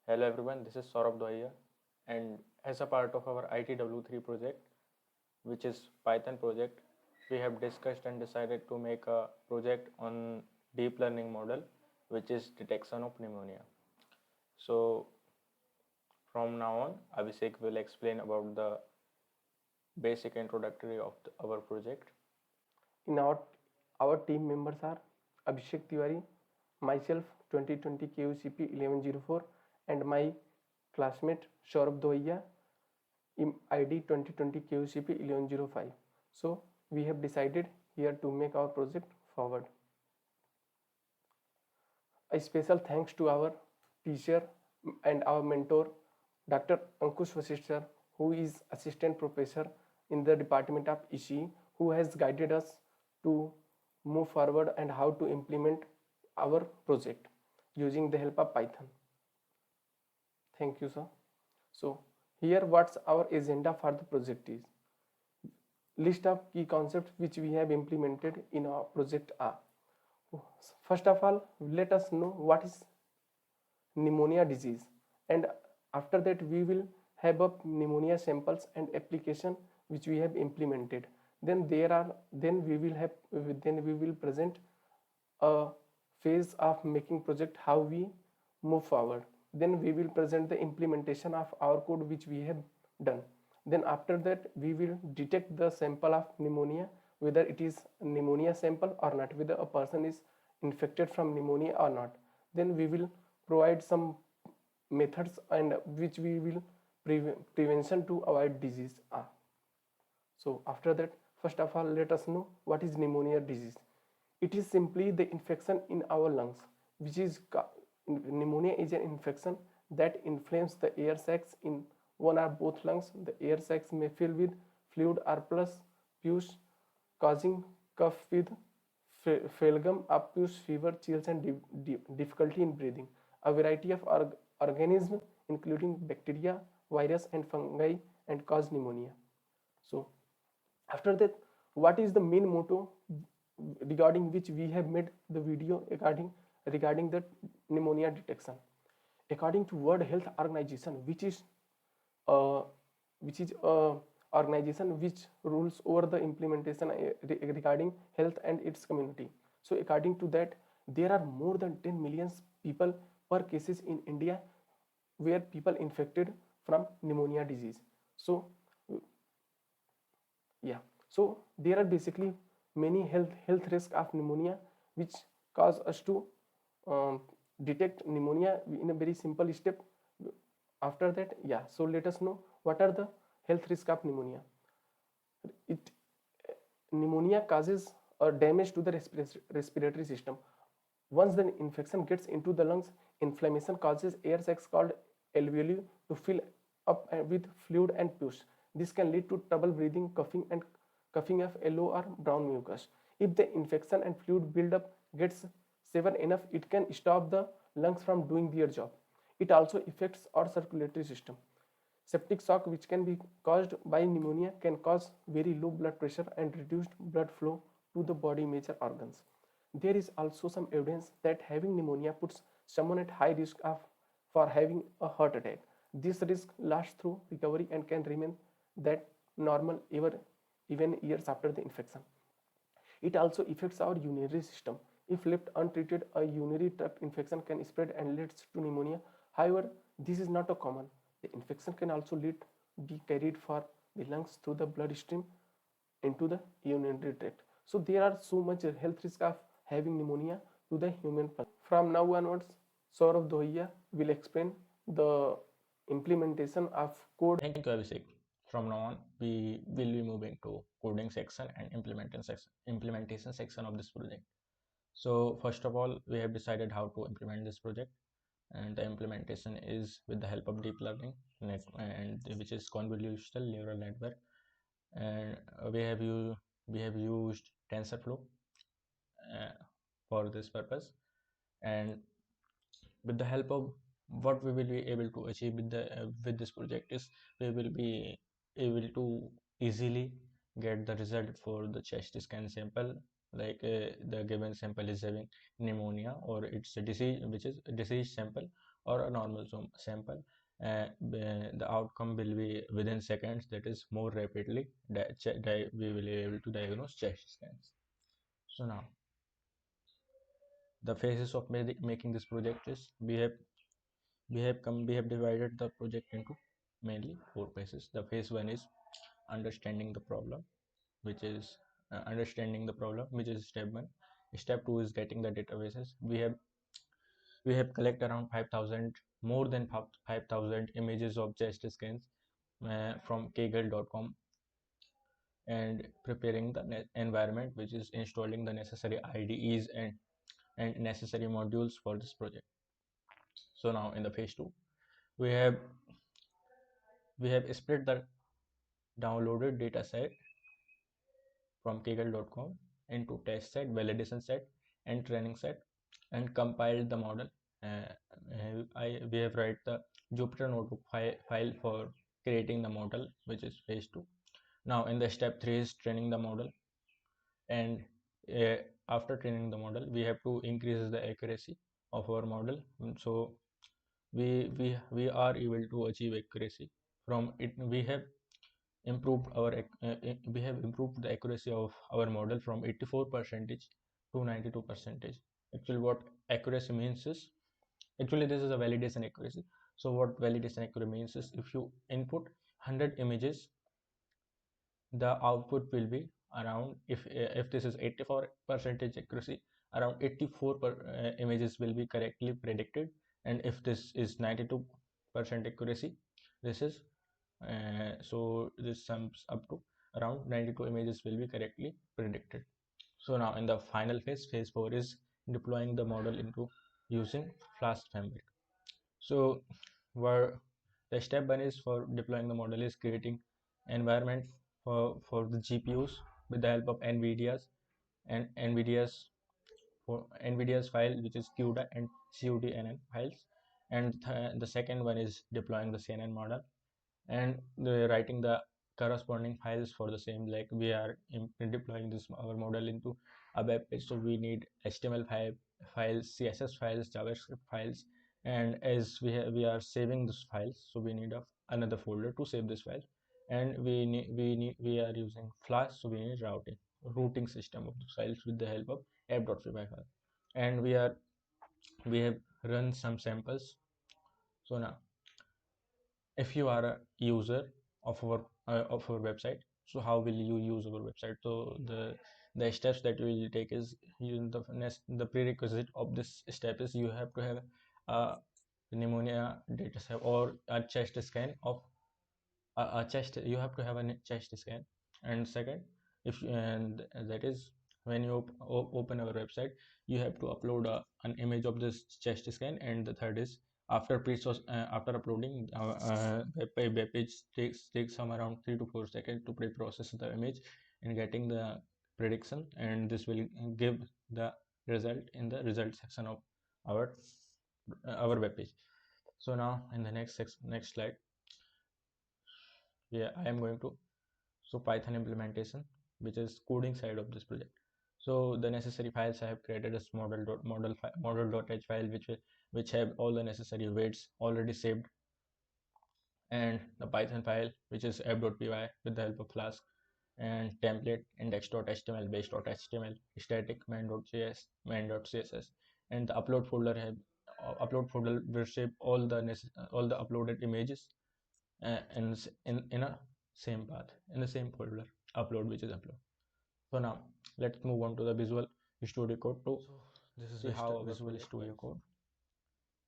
Hello everyone, this is Saurabh Dohia, and as a part of our ITW3 project, which is Python project, we have discussed and decided to make a project on deep learning model, which is detection of pneumonia. So from now on, Abhishek will explain about the basic introductory of our project. In our team members are Abhishek Tiwari, myself 2020 KUCP 1104, and my classmate Saurabh Dohia, ID 2020 KUCP 1105. So we have decided here to make our project forward. A special thanks to our teacher and our mentor, Dr. Ankush Vasisht, who is assistant professor in the Department of ECE, who has guided us to move forward and how to implement our project using the help of Python. Thank you, sir. So here what's our agenda for the project is. List of key concepts which we have implemented in our project are. First of all, let us know what is pneumonia disease, and after that we will have up pneumonia samples and application which we have implemented. Then we will present a phase of making project, how we move forward. Then we will present the implementation of our code which we have done. Then after that we will detect the sample of pneumonia, whether it is pneumonia sample or not, whether a person is infected from pneumonia or not. Then we will provide some methods and which we will prevention to avoid disease are. So after that, first of all, let us know what is pneumonia disease. It is simply the infection in our lungs, which is pneumonia is an infection that inflames the air sacs in one or both lungs. The air sacs may fill with fluid or plus pus, causing cough with phlegm, pus, fever, chills, and difficulty in breathing. A variety of organisms, including bacteria, virus, and fungi, and cause pneumonia. So after that, what is the main motto regarding which we have made the video regarding the pneumonia detection? According to World Health Organization, which is a organization which rules over the implementation regarding health and its community. So according to that, there are more than 10 million people per cases in India where people infected from pneumonia disease. So yeah, so there are basically many health risks of pneumonia which cause us to um, detect pneumonia in a very simple step. After that, yeah, so let us know what are the health risk of pneumonia. It Pneumonia causes a damage to the respiratory system. Once the infection gets into the lungs, inflammation causes air sacs called alveoli to fill up with fluid and pus. This can lead to trouble breathing, coughing of yellow or brown mucus. If the infection and fluid buildup gets severe enough, it can stop the lungs from doing their job. It also affects our circulatory system. Septic shock, which can be caused by pneumonia, can cause very low blood pressure and reduced blood flow to the body major organs. There is also some evidence that having pneumonia puts someone at high risk for having a heart attack. This risk lasts through recovery and can remain that normal even years after the infection. It also affects our urinary system. If left untreated, a urinary tract infection can spread and leads to pneumonia. However, this is not a common. The infection can also be carried for the lungs through the bloodstream into the urinary tract. So there are so much health risk of having pneumonia to the human person. From now onwards, Saurav Dohiya will explain the implementation of code. Thank you, Abhishek. From now on, we will be moving to coding section and implementation section of this project. So first of all, we have decided how to implement this project, and the implementation is with the help of deep learning and which is convolutional neural network, and we have used TensorFlow for this purpose. And with the help of what we will be able to achieve with this project is we will be able to easily get the result for the chest scan sample, like the given sample is having pneumonia or it's a disease which is a disease sample, or a normal sample, the outcome will be within seconds, that is more rapidly we will be able to diagnose chest scans. So now the phases of making this project is we have divided the project into mainly 4 phases. The phase 1 is understanding the problem, which is step 1. Step 2 is getting the databases. We have collect around 5,000, more than 5,000 images of chest scans from kaggle.com, and preparing the environment, which is installing the necessary IDEs and necessary modules for this project. So now in the phase 2, we have split the downloaded data set from kaggle.com into test set, validation set, and training set, and compiled the model. We have write the Jupyter notebook file for creating the model, which is phase 2. Now in the step 3 is training the model, and uh, after training the model, we have to increase the accuracy of our model. So we are able to achieve accuracy from it. We have improved the accuracy of our model from 84% to 92%. Actually, what accuracy means is, actually this is a validation accuracy. So what validation accuracy means is, if you input 100 images, the output will be around, if this is 84% accuracy, around 84 images will be correctly predicted. And if this is 92% accuracy, this is so this sums up to around 92 images will be correctly predicted. So now in the final phase, phase 4 is deploying the model into using Flask framework. So where the step 1 is for deploying the model is creating environment for the GPUs with the help of NVIDIA's file, which is CUDA and CUDNN files. And the second one is deploying the CNN model and writing the corresponding files for the same. Like we are deploying this our model into a web page, so we need HTML files, CSS files, JavaScript files, and as we are saving these files, so we need another folder to save this file. And we are using Flask, so we need routing system of the files with the help of app.py file. And we have run some samples. So now if you are a user of our website, so how will you use our website? So the steps that you will take is, the prerequisite of this step is you have to have a pneumonia data set or a chest scan of a chest. You have to have a chest scan. And second, and that is when you open our website, you have to upload an image of this chest scan. And the third is, after uploading, web page takes some around 3 to 4 seconds to pre-process the image and getting the prediction, and this will give the result in the result section of our web page. So now in the next slide, I am going to so Python implementation, which is coding side of this project. So the necessary files I have created is model.h file, which have all the necessary weights already saved, and the Python file, which is app.py with the help of Flask, and template index.html, base.html, static main.js, main.css, and the upload folder will save all the uploaded images in a same path, in the same folder upload, which is upload. So now let's move on to the Visual Studio Code to see how Visual Studio Code,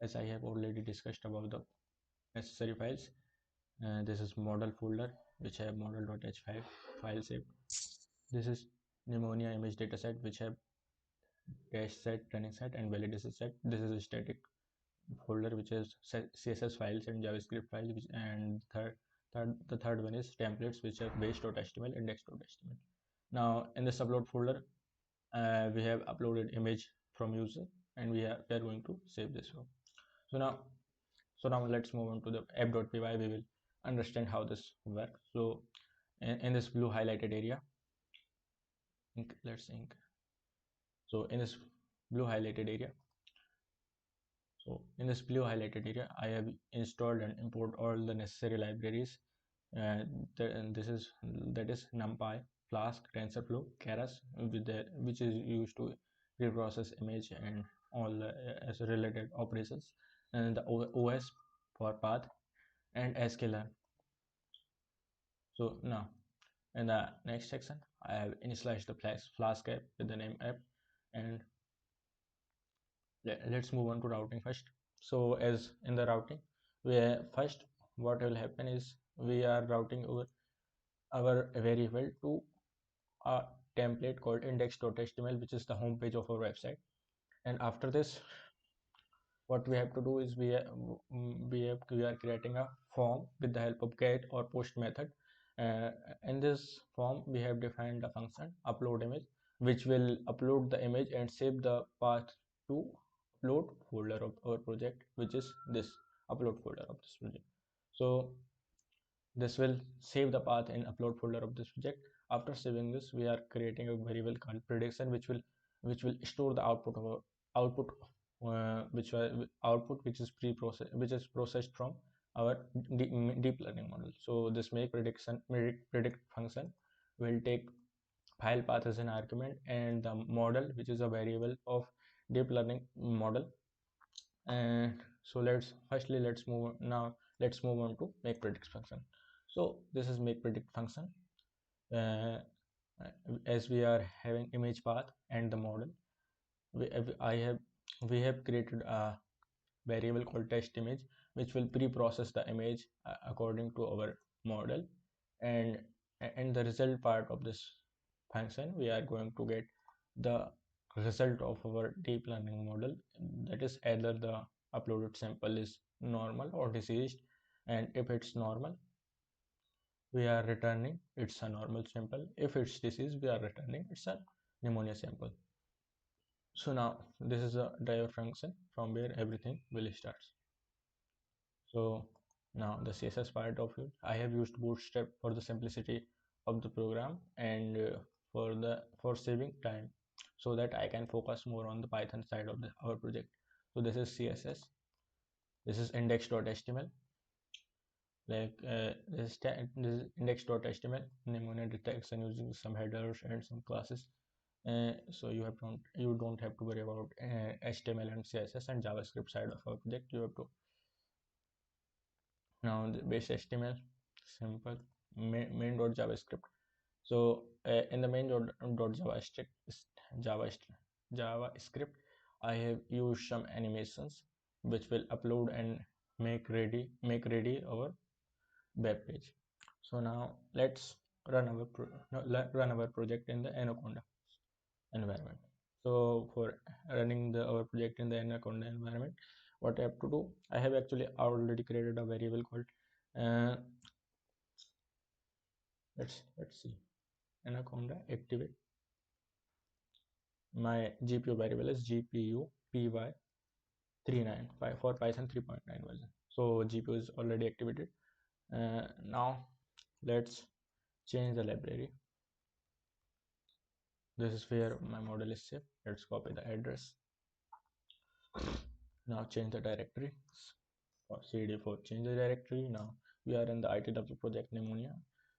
as I have already discussed about the necessary files. This is model folder, which have model.h file saved. This is pneumonia image dataset, which have test set, training set, and validation set. This is a static folder, which is CSS files and JavaScript files, and the third one is templates, which are base.html, index.html. Now in this upload folder, we have uploaded image from user, and we are going to save this one. So now let's move on to the app.py. We will understand how this works. So in this blue highlighted area, let's ink. So in this blue highlighted area, So in this blue highlighted area, I have installed and import all the necessary libraries. And this is that is NumPy, Flask, TensorFlow, Keras, which is used to reprocess image and all as related operations, and the OS for path and sklearn. So now in the next section, I have initialized the Flask app with the name app, and let's move on to routing first. So as in the routing, first what will happen is we are routing our variable to a template called index.html, which is the home page of our website. And after this, what we have to do is we are creating a form with the help of get or post method. In this form, we have defined the function upload image, which will upload the image and save the path to upload folder of our project, which is this upload folder of this project. So this will save the path in upload folder of this project. After saving this, we are creating a variable called prediction, which will store the output of output output which is processed from our deep learning model. So this make predict function will take file path as an argument, and the model, which is a variable of deep learning model. And so let's move on to make predict function. So this is make predict function. uh, as we are having image path and the model, we, I have we have created a variable called test image, which will pre-process the image according to our model. And the result part of this function, we are going to get the result of our deep learning model, that is either the uploaded sample is normal or diseased. And if it's normal, we are returning it's a normal sample. If it's diseased, we are returning it's a pneumonia sample. So now this is a driver function from where everything will start. So now the CSS part of it, I have used Bootstrap for the simplicity of the program, and for saving time, so that I can focus more on the Python side of our project. So this is CSS, this is index.html, this is index.html, pneumonia detection using some headers and some classes. So you don't have to worry about HTML and CSS and JavaScript side of our project. You have to now the base HTML, simple main.javascript. So in the main.javascript, I have used some animations which will upload and make ready our web page. So now let's run our project in the Anaconda environment. So for running our project in the Anaconda environment, what I have to do, I have actually already created a variable called uh, let's see, Anaconda activate. My GPU variable is GPU py39 for Python 3.9 version. So GPU is already activated. Now let's change the library. This is where my model is saved. Let's copy the address. Now change the directory. For cd for change the directory. Now we are in the ITW project pneumonia.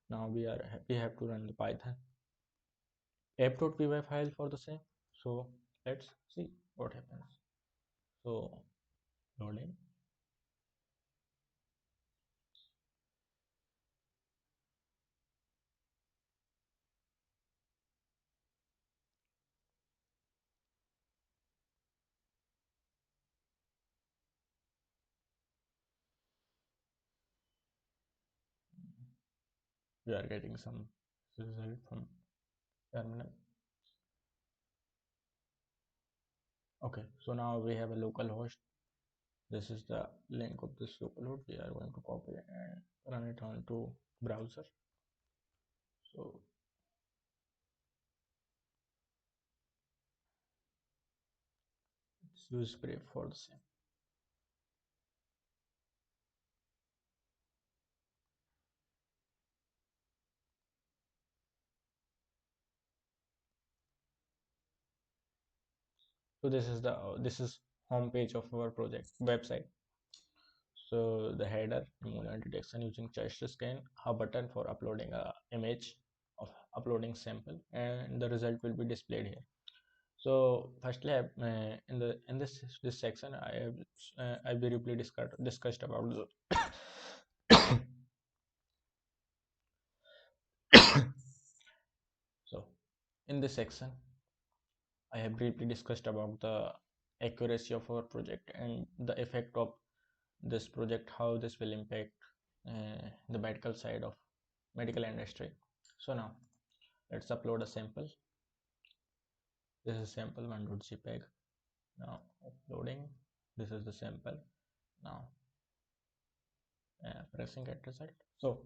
Now we have to run the Python app.py file for the same. So let's see what happens. So loading. We are getting some result from terminal. Okay, so now we have a local host. This is the link of this local host. We are going to copy and run it onto browser. So let's use Brave for the same. So this is home page of our project website. So the header, pneumonia detection using chest scan, a button for uploading a image of uploading sample, and the result will be displayed here. So firstly, in this section, I briefly discussed about the so in this section, I have briefly discussed about the accuracy of our project and the effect of this project, how this will impact the medical side of medical industry. So now let's upload a sample. This is sample 1.jpg. Now uploading. This is the sample. Now pressing get result. So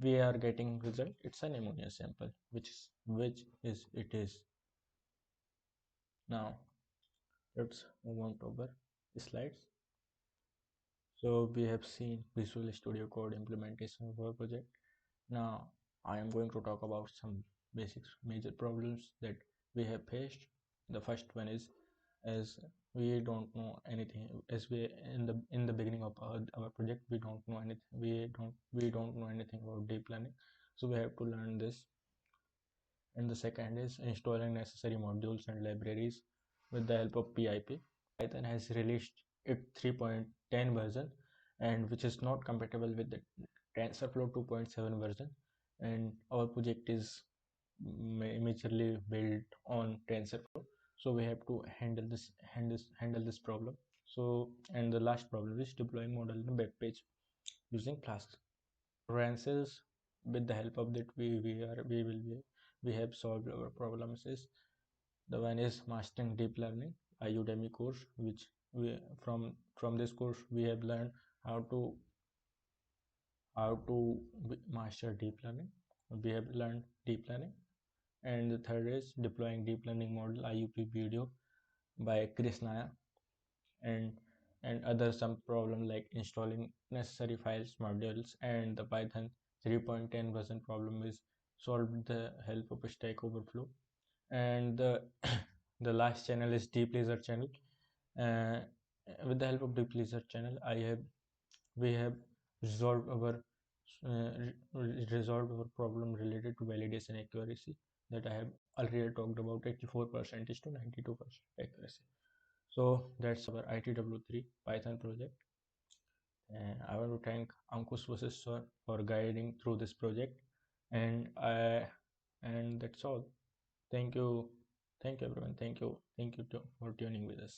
we are getting result. It's a pneumonia sample, which is it is. Now let's move on to our slides. So we have seen Visual Studio Code implementation of our project. Now I am going to talk about some basic major problems that we have faced. The first one is, as we don't know anything, as we in the beginning of our project, we don't know anything, we don't know anything about deep learning, so we have to learn this. And the second is installing necessary modules and libraries with the help of PIP. Python has released its 3.10 version, and which is not compatible with the TensorFlow 2.7 version, and our project is majorly built on TensorFlow, so we have to handle this problem. So, and the last problem is deploying model in a web page using Flask. For answers, with the help of that, we have solved our problems. Is the one is mastering deep learning, a Udemy course, which we from this course we have learned how to master deep learning. We have learned deep learning. And the third is deploying deep learning model IUP video by Chris Naya, and other some problem like installing necessary files modules, and the Python 3.10 version problem is solved with the help of Stack Overflow. And the the last channel is Deep Laser channel. uh, with the help of Deep Laser channel, we have resolved our problem related to validation accuracy that I have already talked about, 84% to 92% accuracy. So that's our ITW3 Python project. And I want to thank Ankush Vasiswar for guiding through this project. And that's all. Thank you, everyone. Thank you for tuning with us.